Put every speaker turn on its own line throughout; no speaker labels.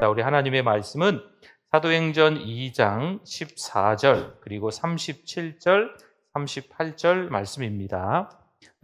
하겠습니다. 우리 하나님의 말씀은 사도행전 2장 14절 그리고 37절, 38절 말씀입니다.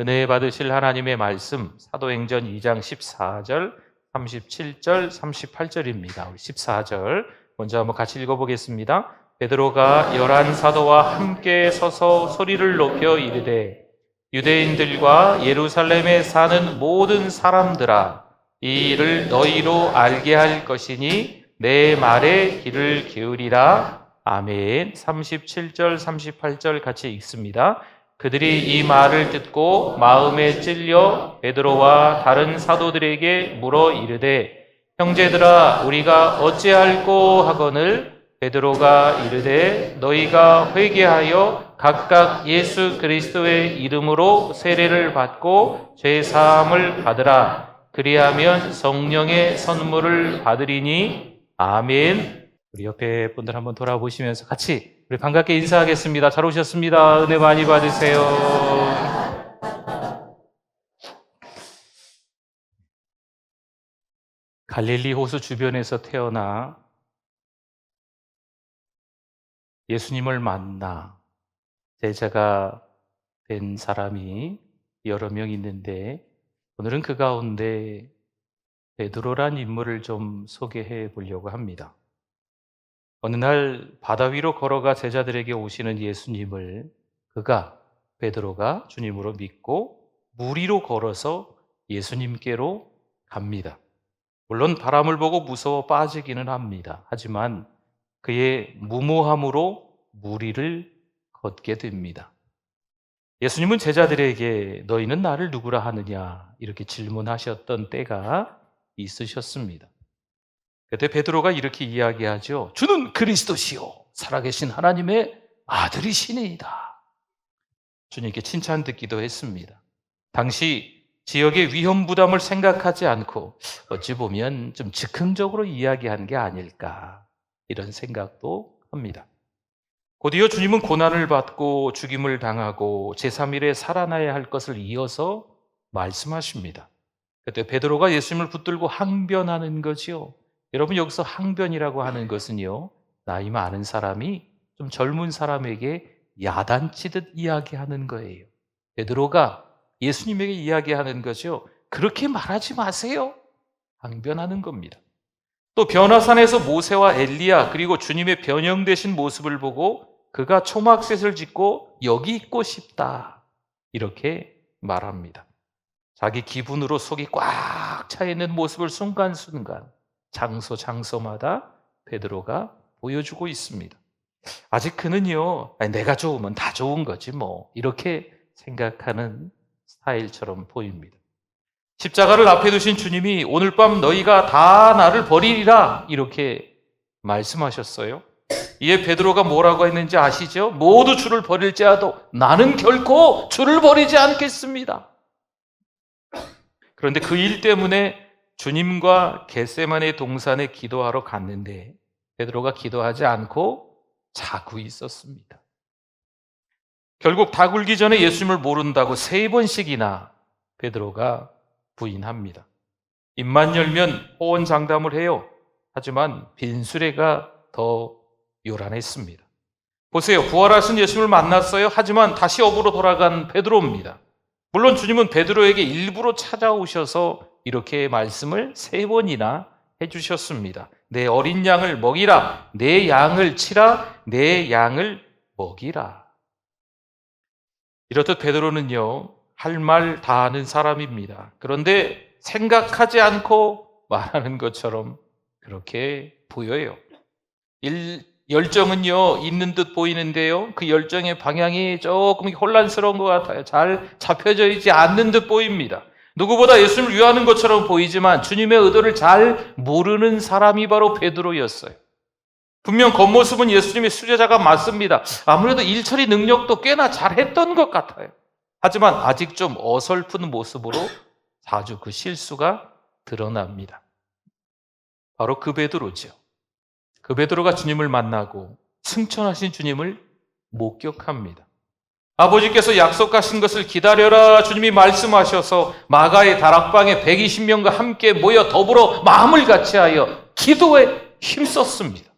은혜 받으실 하나님의 말씀 사도행전 2장 14절, 37절, 38절입니다. 우리 14절 먼저 한번 같이 읽어보겠습니다. 베드로가 11 사도와 함께 서서 소리를 높여 이르되 유대인들과 예루살렘에 사는 모든 사람들아 이 일을 너희로 알게 할 것이니 내 말에 귀를 기울이라. 아멘. 37절 38절 같이 읽습니다. 그들이 이 말을 듣고 마음에 찔려 베드로와 다른 사도들에게 물어 이르되 형제들아 우리가 어찌할꼬 하거늘 베드로가 이르되 너희가 회개하여 각각 예수 그리스도의 이름으로 세례를 받고 죄 사함을 받으라. 그리하면 성령의 선물을 받으리니. 아멘. 우리 옆에 분들 한번 돌아보시면서 같이 우리 반갑게 인사하겠습니다. 잘 오셨습니다. 은혜 많이 받으세요. 갈릴리 호수 주변에서 태어나 예수님을 만나 제자가 된 사람이 여러 명 있는데 오늘은 그 가운데 베드로란 인물을 좀 소개해 보려고 합니다. 어느 날 바다 위로 걸어가 제자들에게 오시는 예수님을 베드로가 주님으로 믿고 물 위로 걸어서 예수님께로 갑니다. 물론 바람을 보고 무서워 빠지기는 합니다. 하지만 그의 무모함으로 물 위를 걷게 됩니다. 예수님은 제자들에게 너희는 나를 누구라 하느냐 이렇게 질문하셨던 때가 있으셨습니다. 그때 베드로가 이렇게 이야기하죠. 주는 그리스도시요 살아계신 하나님의 아들이시니이다. 주님께 칭찬 듣기도 했습니다. 당시 지역의 위험 부담을 생각하지 않고 어찌 보면 좀 즉흥적으로 이야기한 게 아닐까 이런 생각도 합니다. 곧이어 주님은 고난을 받고 죽임을 당하고 제3일에 살아나야 할 것을 이어서 말씀하십니다. 그때 베드로가 예수님을 붙들고 항변하는 거지요. 여러분 여기서 항변이라고 하는 것은요, 나이 많은 사람이 좀 젊은 사람에게 야단치듯 이야기하는 거예요. 베드로가 예수님에게 이야기하는 거죠. 그렇게 말하지 마세요. 항변하는 겁니다. 또 변화산에서 모세와 엘리야 그리고 주님의 변형되신 모습을 보고 그가 초막셋을 짓고 여기 있고 싶다 이렇게 말합니다. 자기 기분으로 속이 꽉 차 있는 모습을 순간순간 장소마다 베드로가 보여주고 있습니다. 아직 그는요, 내가 좋으면 다 좋은 거지 뭐 이렇게 생각하는 스타일처럼 보입니다. 십자가를 앞에 두신 주님이 오늘 밤 너희가 다 나를 버리리라 이렇게 말씀하셨어요. 이에 베드로가 뭐라고 했는지 아시죠? 모두 주를 버릴지라도 나는 결코 주를 버리지 않겠습니다. 그런데 그 일 때문에 주님과 겟세마네 동산에 기도하러 갔는데 베드로가 기도하지 않고 자고 있었습니다. 결국 다 굴기 전에 예수님을 모른다고 3번씩이나 베드로가 부인합니다. 입만 열면 호언장담을 해요. 하지만 빈수레가 더 요란했습니다. 보세요. 부활하신 예수님을 만났어요. 하지만 다시 업으로 돌아간 베드로입니다. 물론 주님은 베드로에게 일부러 찾아오셔서 이렇게 말씀을 3번이나 해주셨습니다. 내 어린 양을 먹이라. 내 양을 치라. 내 양을 먹이라. 이렇듯 베드로는요, 할 말 다 하는 사람입니다. 그런데 생각하지 않고 말하는 것처럼 그렇게 보여요. 열정은요, 있는 듯 보이는데요, 그 열정의 방향이 조금 혼란스러운 것 같아요. 잘 잡혀져 있지 않는 듯 보입니다. 누구보다 예수님을 위하는 것처럼 보이지만 주님의 의도를 잘 모르는 사람이 바로 베드로였어요. 분명 겉모습은 예수님의 수제자가 맞습니다. 아무래도 일처리 능력도 꽤나 잘했던 것 같아요. 하지만 아직 좀 어설픈 모습으로 자주 그 실수가 드러납니다. 바로 그 베드로죠. 그 베드로가 주님을 만나고 승천하신 주님을 목격합니다. 아버지께서 약속하신 것을 기다려라 주님이 말씀하셔서 마가의 다락방에 120명과 함께 모여 더불어 마음을 같이하여 기도에 힘썼습니다.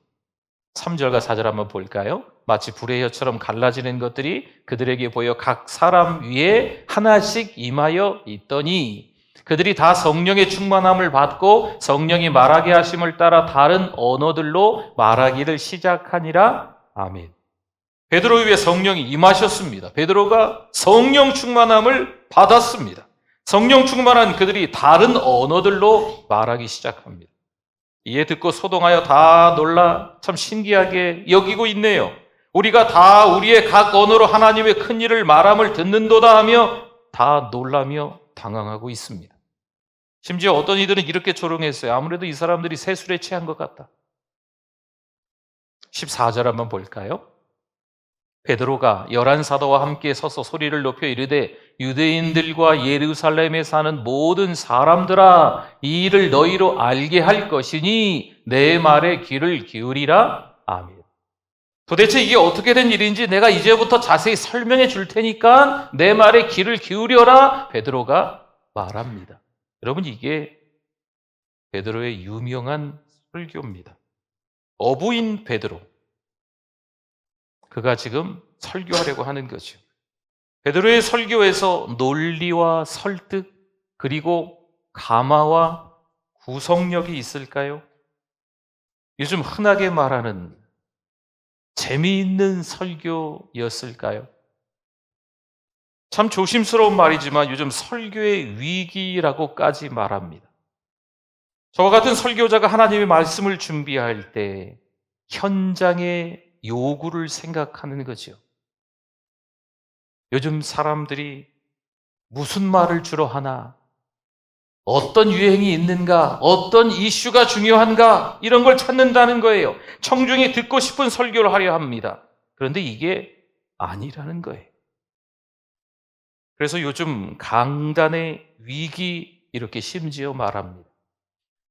3절과 4절 한번 볼까요? 마치 불의 혀처럼 갈라지는 것들이 그들에게 보여 각 사람 위에 하나씩 임하여 있더니 그들이 다 성령의 충만함을 받고 성령이 말하게 하심을 따라 다른 언어들로 말하기를 시작하니라. 아멘. 베드로 위에 성령이 임하셨습니다. 베드로가 성령 충만함을 받았습니다. 성령 충만한 그들이 다른 언어들로 말하기 시작합니다. 이에 듣고 소동하여 다 놀라 참 신기하게 여기고 있네요. 우리가 다 우리의 각 언어로 하나님의 큰 일을 말함을 듣는도다 하며 다 놀라며 당황하고 있습니다. 심지어 어떤 이들은 이렇게 조롱했어요. 아무래도 이 사람들이 세술에 취한 것 같다. 14절 한번 볼까요? 베드로가 11사도와 함께 서서 소리를 높여 이르되 유대인들과 예루살렘에 사는 모든 사람들아 이 일을 너희로 알게 할 것이니 내 말에 귀를 기울이라. 아멘. 도대체 이게 어떻게 된 일인지 내가 이제부터 자세히 설명해 줄 테니까 내 말에 귀를 기울여라. 베드로가 말합니다. 여러분, 이게 베드로의 유명한 설교입니다. 어부인 베드로, 그가 지금 설교하려고 하는 거죠. 베드로의 설교에서 논리와 설득 그리고 감화와 구성력이 있을까요? 요즘 흔하게 말하는 재미있는 설교였을까요? 참 조심스러운 말이지만 요즘 설교의 위기라고까지 말합니다. 저와 같은 설교자가 하나님의 말씀을 준비할 때 현장의 요구를 생각하는 거죠. 요즘 사람들이 무슨 말을 주로 하나, 어떤 유행이 있는가, 어떤 이슈가 중요한가, 이런 걸 찾는다는 거예요. 청중이 듣고 싶은 설교를 하려 합니다. 그런데 이게 아니라는 거예요. 그래서 요즘 강단의 위기, 이렇게 심지어 말합니다.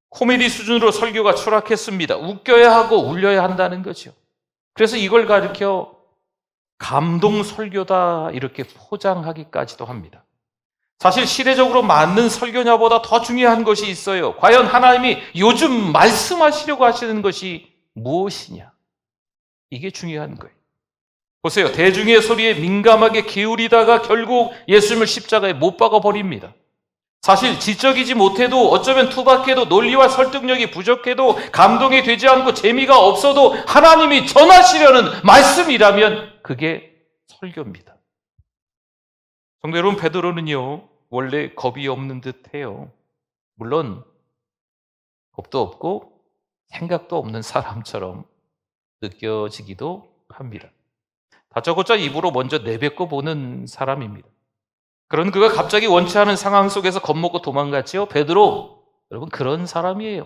코미디 수준으로 설교가 추락했습니다. 웃겨야 하고 울려야 한다는 거죠. 그래서 이걸 가리켜 감동 설교다 이렇게 포장하기까지도 합니다. 사실 시대적으로 맞는 설교냐보다 더 중요한 것이 있어요. 과연 하나님이 요즘 말씀하시려고 하시는 것이 무엇이냐? 이게 중요한 거예요. 보세요. 대중의 소리에 민감하게 기울이다가 결국 예수님을 십자가에 못 박아 버립니다. 사실 지적이지 못해도 어쩌면 투박해도 논리와 설득력이 부족해도 감동이 되지 않고 재미가 없어도 하나님이 전하시려는 말씀이라면 그게 설교입니다. 성도 여러분, 베드로는요 원래 겁이 없는 듯해요. 물론 겁도 없고 생각도 없는 사람처럼 느껴지기도 합니다. 다짜고짜 입으로 먼저 내뱉고 보는 사람입니다. 그런 그가 갑자기 원치 않은 상황 속에서 겁먹고 도망갔지요. 베드로, 여러분 그런 사람이에요.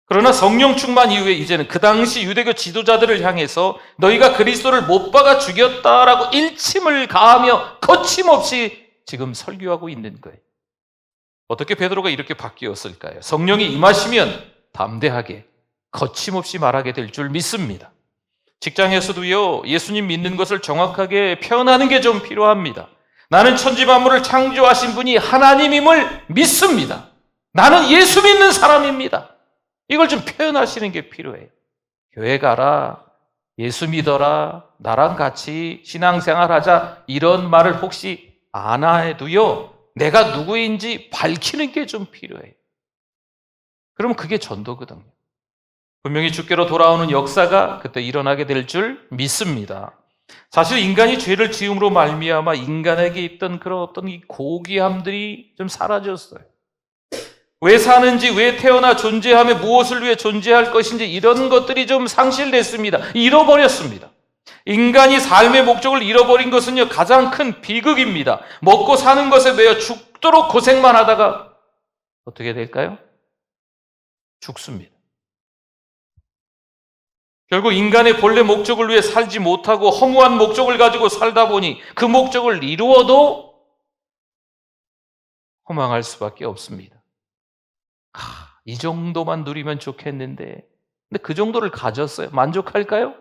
그러나 성령 충만 이후에 이제는 그 당시 유대교 지도자들을 향해서 너희가 그리스도를 못 박아 죽였다라고 일침을 가하며 거침없이 지금 설교하고 있는 거예요. 어떻게 베드로가 이렇게 바뀌었을까요? 성령이 임하시면 담대하게 거침없이 말하게 될 줄 믿습니다. 직장에서도요, 예수님 믿는 것을 정확하게 표현하는 게 좀 필요합니다. 나는 천지 만물을 창조하신 분이 하나님임을 믿습니다. 나는 예수 믿는 사람입니다. 이걸 좀 표현하시는 게 필요해요. 교회 가라, 예수 믿어라, 나랑 같이 신앙생활 하자, 이런 말을 혹시 안 해도요, 내가 누구인지 밝히는 게 좀 필요해요. 그러면 그게 전도거든요. 분명히 주께로 돌아오는 역사가 그때 일어나게 될 줄 믿습니다. 사실 인간이 죄를 지음으로 말미암아 인간에게 있던 그런 어떤 이 고귀함들이 좀 사라졌어요. 왜 사는지, 왜 태어나 존재하며 무엇을 위해 존재할 것인지 이런 것들이 좀 상실됐습니다. 잃어버렸습니다. 인간이 삶의 목적을 잃어버린 것은요 가장 큰 비극입니다. 먹고 사는 것에 매여 죽도록 고생만 하다가 어떻게 될까요? 죽습니다. 결국 인간의 본래 목적을 위해 살지 못하고 허무한 목적을 가지고 살다 보니 그 목적을 이루어도 허망할 수밖에 없습니다. 이 정도만 누리면 좋겠는데, 근데 그 정도를 가졌어요. 만족할까요?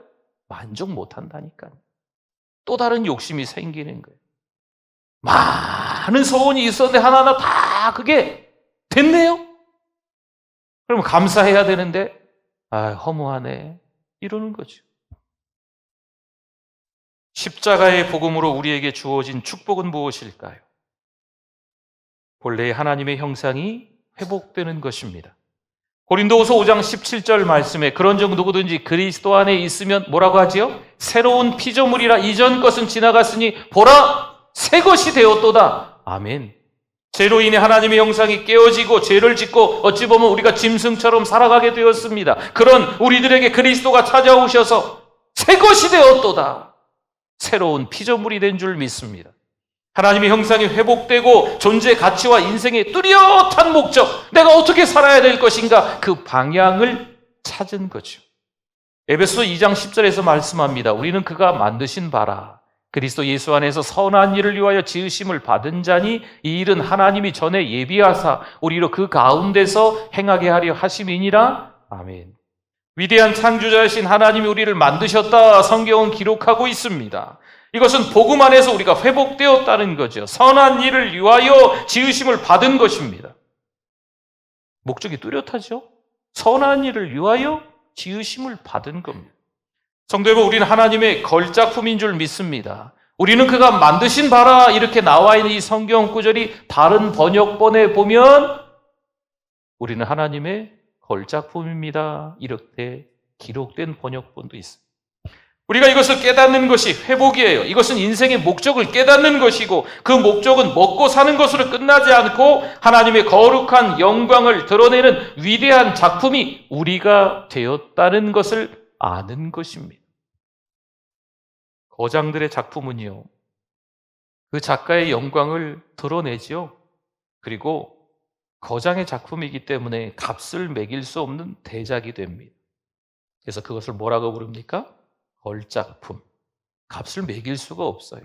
만족 못한다니까요. 또 다른 욕심이 생기는 거예요. 많은 소원이 있었는데 하나하나 다 그게 됐네요? 그러면 감사해야 되는데 허무하네 이러는 거죠. 십자가의 복음으로 우리에게 주어진 축복은 무엇일까요? 본래의 하나님의 형상이 회복되는 것입니다. 고린도후서 5장 17절 말씀에 그런즉 누구든지 그리스도 안에 있으면 뭐라고 하지요? 새로운 피조물이라 이전 것은 지나갔으니 보라 새 것이 되었도다. 아멘. 죄로 인해 하나님의 형상이 깨어지고 죄를 짓고 어찌 보면 우리가 짐승처럼 살아가게 되었습니다. 그런 우리들에게 그리스도가 찾아오셔서 새 것이 되었도다. 새로운 피조물이 된 줄 믿습니다. 하나님의 형상이 회복되고 존재 가치와 인생의 뚜렷한 목적, 내가 어떻게 살아야 될 것인가 그 방향을 찾은 거죠. 에베소서 2장 10절에서 말씀합니다. 우리는 그가 만드신 바라 그리스도 예수 안에서 선한 일을 위하여 지으심을 받은 자니 이 일은 하나님이 전에 예비하사 우리로 그 가운데서 행하게 하려 하심이니라. 아멘. 위대한 창조자이신 하나님이 우리를 만드셨다 성경은 기록하고 있습니다. 이것은 복음 안에서 우리가 회복되었다는 거죠. 선한 일을 위하여 지으심을 받은 것입니다. 목적이 뚜렷하죠? 선한 일을 위하여 지으심을 받은 겁니다. 성도 여러분, 우리는 하나님의 걸작품인 줄 믿습니다. 우리는 그가 만드신 바라 이렇게 나와 있는 이 성경 구절이 다른 번역본에 보면 우리는 하나님의 걸작품입니다. 이렇게 기록된 번역본도 있습니다. 우리가 이것을 깨닫는 것이 회복이에요. 이것은 인생의 목적을 깨닫는 것이고 그 목적은 먹고 사는 것으로 끝나지 않고 하나님의 거룩한 영광을 드러내는 위대한 작품이 우리가 되었다는 것을 아는 것입니다. 거장들의 작품은요, 그 작가의 영광을 드러내죠. 그리고 거장의 작품이기 때문에 값을 매길 수 없는 대작이 됩니다. 그래서 그것을 뭐라고 부릅니까? 걸작품. 값을 매길 수가 없어요.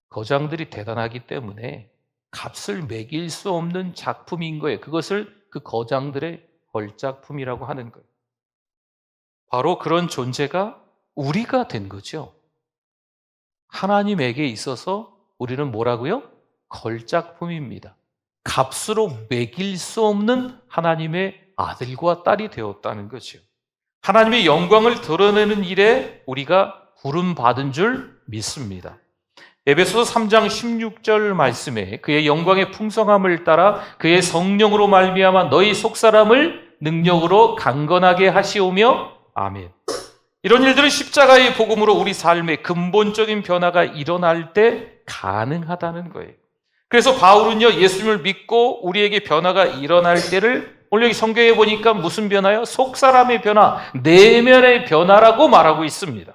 거장들이 대단하기 때문에 값을 매길 수 없는 작품인 거예요. 그것을 그 거장들의 걸작품이라고 하는 거예요. 바로 그런 존재가 우리가 된 거죠. 하나님에게 있어서 우리는 뭐라고요? 걸작품입니다. 값으로 매길 수 없는 하나님의 아들과 딸이 되었다는 거죠. 하나님의 영광을 드러내는 일에 우리가 부름받은 줄 믿습니다. 에베소서 3장 16절 말씀에 그의 영광의 풍성함을 따라 그의 성령으로 말미암아 너희 속사람을 능력으로 강건하게 하시오며 아멘. 이런 일들은 십자가의 복음으로 우리 삶의 근본적인 변화가 일어날 때 가능하다는 거예요. 그래서 바울은요, 예수님을 믿고 우리에게 변화가 일어날 때를 오늘 여기 성경에 보니까 무슨 변화요? 속사람의 변화, 내면의 변화라고 말하고 있습니다.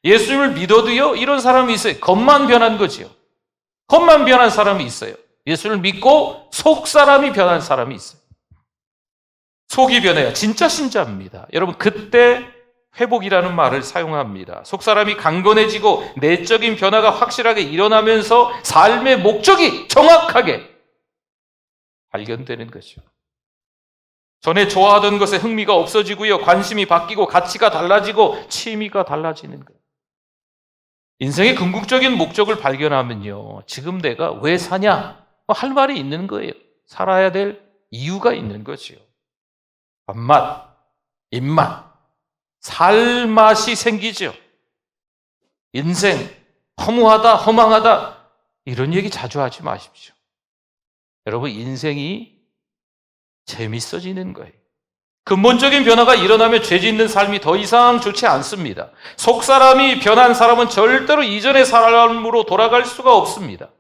예수님을 믿어도요, 이런 사람이 있어요. 겉만 변한 거지요. 겉만 변한 사람이 있어요. 예수를 믿고 속사람이 변한 사람이 있어요. 속이 변해야 진짜 신자입니다. 여러분, 그때 회복이라는 말을 사용합니다. 속사람이 강건해지고 내적인 변화가 확실하게 일어나면서 삶의 목적이 정확하게 발견되는 거죠. 전에 좋아하던 것에 흥미가 없어지고요. 관심이 바뀌고 가치가 달라지고 취미가 달라지는 거예요. 인생의 궁극적인 목적을 발견하면요. 지금 내가 왜 사냐? 할 말이 있는 거예요. 살아야 될 이유가 있는 거죠. 밥맛, 입맛, 살맛이 생기죠. 인생 허무하다, 허망하다 이런 얘기 자주 하지 마십시오. 여러분, 인생이 재밌어지는 거예요. 근본적인 변화가 일어나면 죄 짓는 삶이 더 이상 좋지 않습니다. 속사람이 변한 사람은 절대로 이전의 사람으로 돌아갈 수가 없습니다.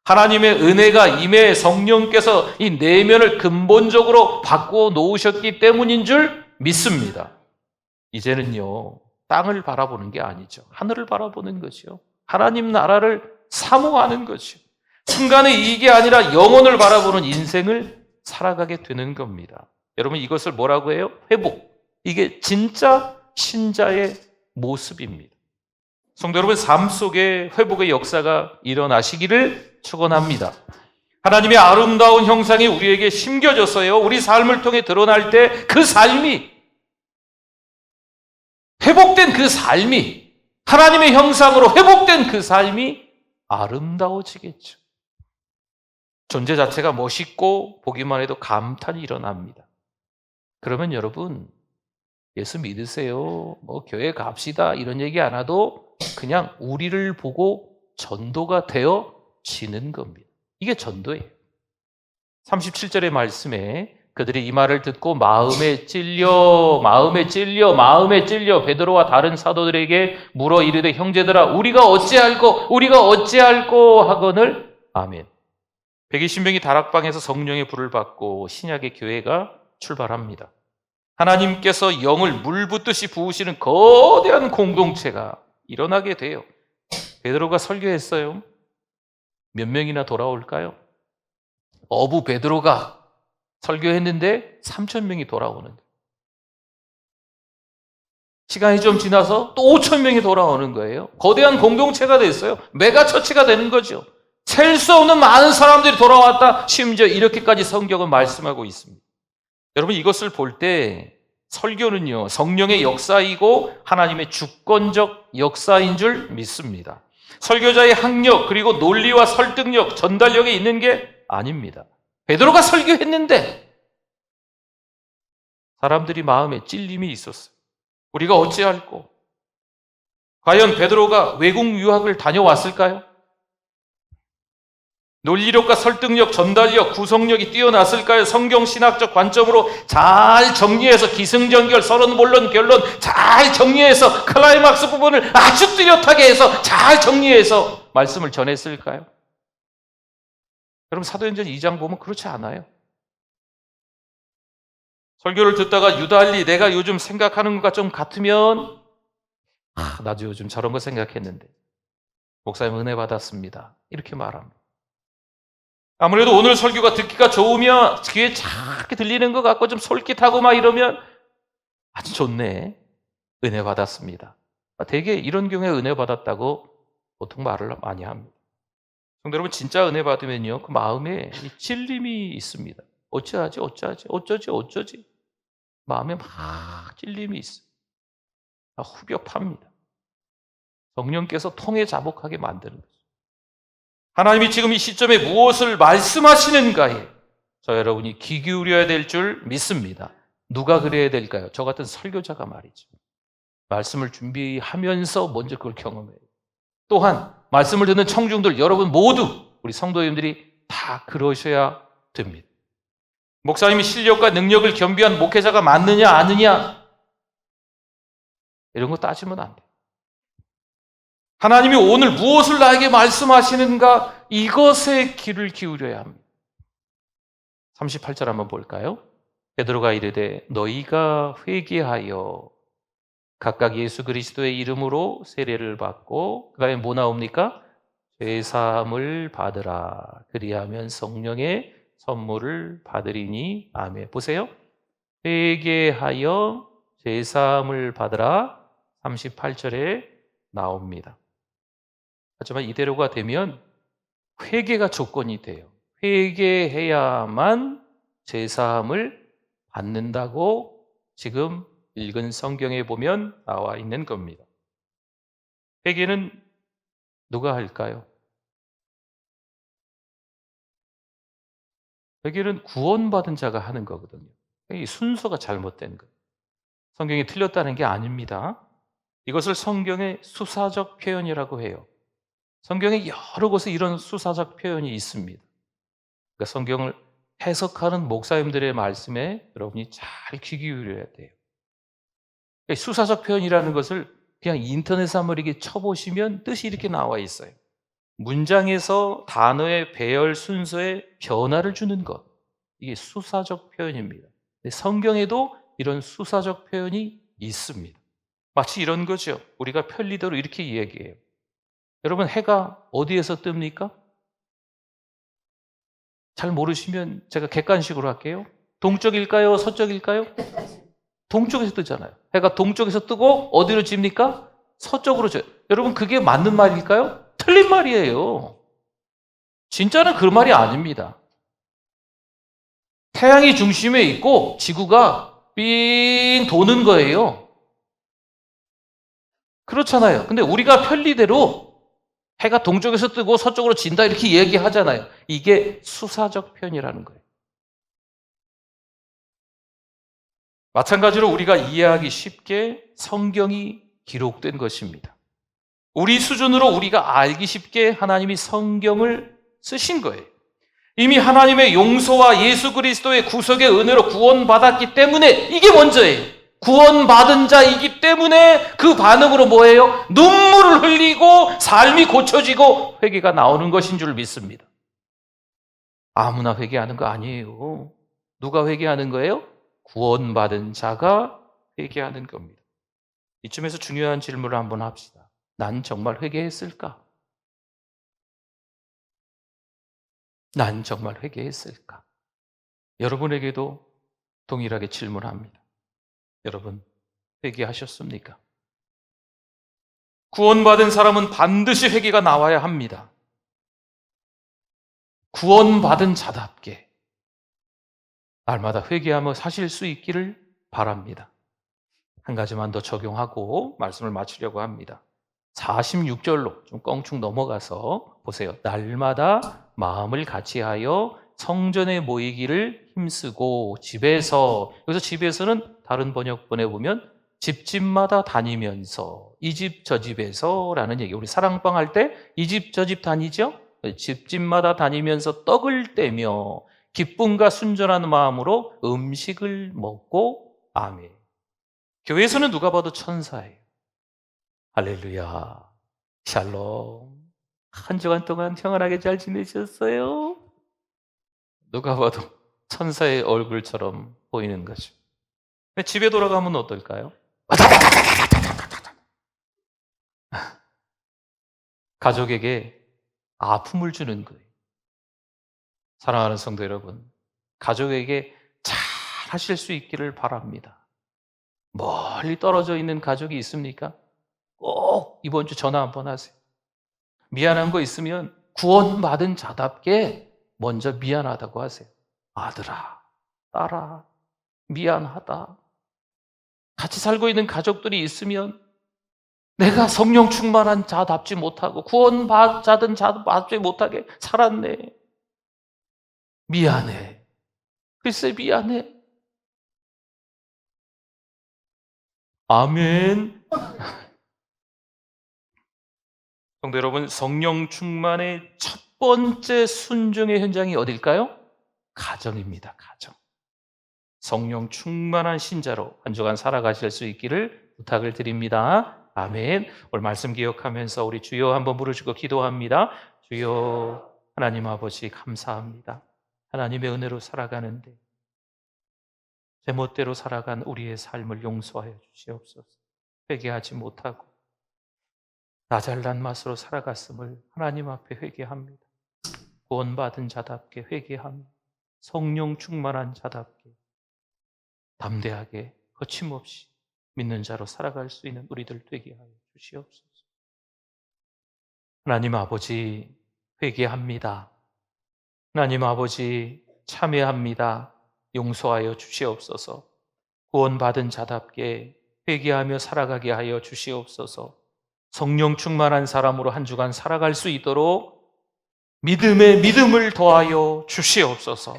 하나님의 은혜가 임해 성령께서 이 내면을 근본적으로 바꾸어 놓으셨기 때문인 줄 믿습니다. 이제는요, 땅을 바라보는 게 아니죠. 하늘을 바라보는 거죠. 하나님 나라를 사모하는 거죠. 순간의 이익이 아니라 영혼을 바라보는 인생을 살아가게 되는 겁니다. 여러분, 이것을 뭐라고 해요? 회복. 이게 진짜 신자의 모습입니다. 성도 여러분, 삶 속에 회복의 역사가 일어나시기를 축원합니다. 하나님의 아름다운 형상이 우리에게 심겨졌어요. 우리 삶을 통해 드러날 때 그 삶이, 회복된 그 삶이, 하나님의 형상으로 회복된 그 삶이 아름다워지겠죠. 존재 자체가 멋있고 보기만 해도 감탄이 일어납니다. 그러면 여러분, 예수 믿으세요, 뭐 교회 갑시다 이런 얘기 안 하도 그냥 우리를 보고 전도가 되어지는 겁니다. 이게 전도예요. 37절의 말씀에 그들이 이 말을 듣고 마음에 찔려 베드로와 다른 사도들에게 물어 이르되 형제들아 우리가 어찌할꼬 하거늘 아멘. 120명이 다락방에서 성령의 불을 받고 신약의 교회가 출발합니다. 하나님께서 영을 물 붓듯이 부으시는 거대한 공동체가 일어나게 돼요. 베드로가 설교했어요. 몇 명이나 돌아올까요? 어부 베드로가 설교했는데 3,000명이 돌아오는, 시간이 좀 지나서 또 5,000명이 돌아오는 거예요. 거대한 공동체가 됐어요. 메가처치가 되는 거죠. 셀 수 없는 많은 사람들이 돌아왔다. 심지어 이렇게까지 성경은 말씀하고 있습니다. 여러분, 이것을 볼 때 설교는요, 성령의 역사이고 하나님의 주권적 역사인 줄 믿습니다. 설교자의 학력, 그리고 논리와 설득력, 전달력이 있는 게 아닙니다. 베드로가 설교했는데 사람들이 마음에 찔림이 있었어요. 우리가 어찌할꼬? 과연 베드로가 외국 유학을 다녀왔을까요? 논리력과 설득력, 전달력, 구성력이 뛰어났을까요? 성경신학적 관점으로 잘 정리해서 기승전결, 서론본론, 결론 잘 정리해서 클라이막스 부분을 아주 뚜렷하게 해서 잘 정리해서 말씀을 전했을까요? 여러분, 사도행전 2장 보면 그렇지 않아요. 설교를 듣다가 유달리 내가 요즘 생각하는 것과 좀 같으면 나도 요즘 저런 거 생각했는데 목사님 은혜 받았습니다, 이렇게 말합니다. 아무래도 오늘 설교가 듣기가 좋으면 귀에 작게 들리는 것 같고 좀 솔깃하고 막 이러면 아주 좋네, 은혜 받았습니다. 되게 이런 경우에 은혜 받았다고 보통 말을 많이 합니다. 성도 여러분, 진짜 은혜 받으면요, 그 마음에 찔림이 있습니다. 어찌하지? 마음에 막 찔림이 있어요. 후벼팝니다. 성령께서 통해 자복하게 만드는 거죠. 하나님이 지금 이 시점에 무엇을 말씀하시는가에 저 여러분이 귀 기울여야 될 줄 믿습니다. 누가 그래야 될까요? 저 같은 설교자가 말이죠. 말씀을 준비하면서 먼저 그걸 경험해요. 또한 말씀을 듣는 청중들 여러분 모두, 우리 성도님들이 다 그러셔야 됩니다. 목사님이 실력과 능력을 겸비한 목회자가 맞느냐 아느냐 이런 거 따지면 안 돼요. 하나님이 오늘 무엇을 나에게 말씀하시는가, 이것에 귀를 기울여야 합니다. 38절 한번 볼까요? 베드로가 이르되 너희가 회개하여 각각 예수 그리스도의 이름으로 세례를 받고, 그 다음에 뭐 나옵니까? 죄사함을 받으라. 그리하면 성령의 선물을 받으리니. 아멘. 보세요. 회개하여 죄사함을 받으라. 38절에 나옵니다. 하지만 이대로가 되면 회개가 조건이 돼요. 회개해야만 죄사함을 받는다고 지금 읽은 성경에 보면 나와 있는 겁니다. 회개는 누가 할까요? 회개는 구원받은 자가 하는 거거든요. 이 순서가 잘못된 거예요. 성경이 틀렸다는 게 아닙니다. 이것을 성경의 수사적 표현이라고 해요. 성경에 여러 곳에 이런 수사적 표현이 있습니다. 그러니까 성경을 해석하는 목사님들의 말씀에 여러분이 잘 귀 기울여야 돼요. 수사적 표현이라는 것을 그냥 인터넷에 한번 이렇게 쳐보시면 뜻이 이렇게 나와 있어요. 문장에서 단어의 배열 순서에 변화를 주는 것, 이게 수사적 표현입니다. 성경에도 이런 수사적 표현이 있습니다. 마치 이런 거죠. 우리가 편리대로 이렇게 이야기해요. 여러분, 해가 어디에서 뜹니까? 잘 모르시면 제가 객관식으로 할게요. 동쪽일까요? 서쪽일까요? 동쪽에서 뜨잖아요. 해가 동쪽에서 뜨고 어디로 집니까? 서쪽으로 져요. 여러분, 그게 맞는 말일까요? 틀린 말이에요. 진짜는 그 말이 아닙니다. 태양이 중심에 있고 지구가 삥 도는 거예요. 그렇잖아요. 근데 우리가 편리대로 해가 동쪽에서 뜨고 서쪽으로 진다 이렇게 얘기하잖아요. 이게 수사적 표현이라는 거예요. 마찬가지로 우리가 이해하기 쉽게 성경이 기록된 것입니다. 우리 수준으로 우리가 알기 쉽게 하나님이 성경을 쓰신 거예요. 이미 하나님의 용서와 예수 그리스도의 구속의 은혜로 구원받았기 때문에 이게 먼저예요. 구원받은 자이기 때문에 그 반응으로 뭐예요? 눈물을 흘리고 삶이 고쳐지고 회개가 나오는 것인 줄 믿습니다. 아무나 회개하는 거 아니에요. 누가 회개하는 거예요? 구원받은 자가 회개하는 겁니다. 이쯤에서 중요한 질문을 한번 합시다. 난 정말 회개했을까? 난 정말 회개했을까? 여러분에게도 동일하게 질문합니다. 여러분, 회개하셨습니까? 구원받은 사람은 반드시 회개가 나와야 합니다. 구원받은 자답게 날마다 회개하며 사실 수 있기를 바랍니다. 한 가지만 더 적용하고 말씀을 마치려고 합니다. 46절로 좀 껑충 넘어가서 보세요. 날마다 마음을 같이하여 성전에 모이기를 힘쓰고 집에서, 여기서 집에서는 다른 번역본에 보면 집집마다 다니면서 이 집 저 집에서 라는 얘기. 우리 사랑방 할 때 이 집 저 집 다니죠? 집집마다 다니면서 떡을 떼며 기쁨과 순전한 마음으로 음식을 먹고 아멘. 교회에서는 누가 봐도 천사예요. 할렐루야. 샬롬. 한 주간 동안 평안하게 잘 지내셨어요? 누가 봐도 천사의 얼굴처럼 보이는 거죠. 집에 돌아가면 어떨까요? 가족에게 아픔을 주는 거예요. 사랑하는 성도 여러분, 가족에게 잘 하실 수 있기를 바랍니다. 멀리 떨어져 있는 가족이 있습니까? 꼭 이번 주 전화 한번 하세요. 미안한 거 있으면 구원받은 자답게 먼저 미안하다고 하세요. 아들아, 딸아, 미안하다. 같이 살고 있는 가족들이 있으면 내가 성령 충만한 자답지 못하고 구원받은 자답지 못하게 살았네. 미안해. 글쎄 미안해. 아멘. 성도 여러분, 성령 충만의 첫 번째 순종의 현장이 어딜까요? 가정입니다. 가정. 성령 충만한 신자로 한 주간 살아가실 수 있기를 부탁을 드립니다. 아멘. 오늘 말씀 기억하면서 우리 주여 한번 부르시고 기도합니다. 주여, 하나님 아버지 감사합니다. 하나님의 은혜로 살아가는데 제멋대로 살아간 우리의 삶을 용서하여 주시옵소서. 회개하지 못하고 나 잘난 맛으로 살아갔음을 하나님 앞에 회개합니다. 구원받은 자답게 회개합니다. 성령 충만한 자답게 담대하게 거침없이 믿는 자로 살아갈 수 있는 우리들 되게 하여 주시옵소서. 하나님 아버지 회개합니다. 하나님 아버지 참회합니다. 용서하여 주시옵소서. 구원받은 자답게 회개하며 살아가게 하여 주시옵소서. 성령 충만한 사람으로 한 주간 살아갈 수 있도록 믿음에 믿음을 더하여 주시옵소서.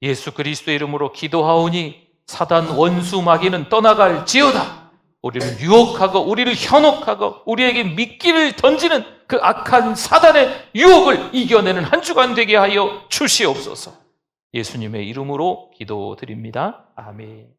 예수 그리스도의 이름으로 기도하오니 사단 원수 마귀는 떠나갈지어다. 우리를 유혹하고 우리를 현혹하고 우리에게 미끼를 던지는 그 악한 사단의 유혹을 이겨내는 한 주간 되게 하여 주시옵소서. 예수님의 이름으로 기도드립니다. 아멘.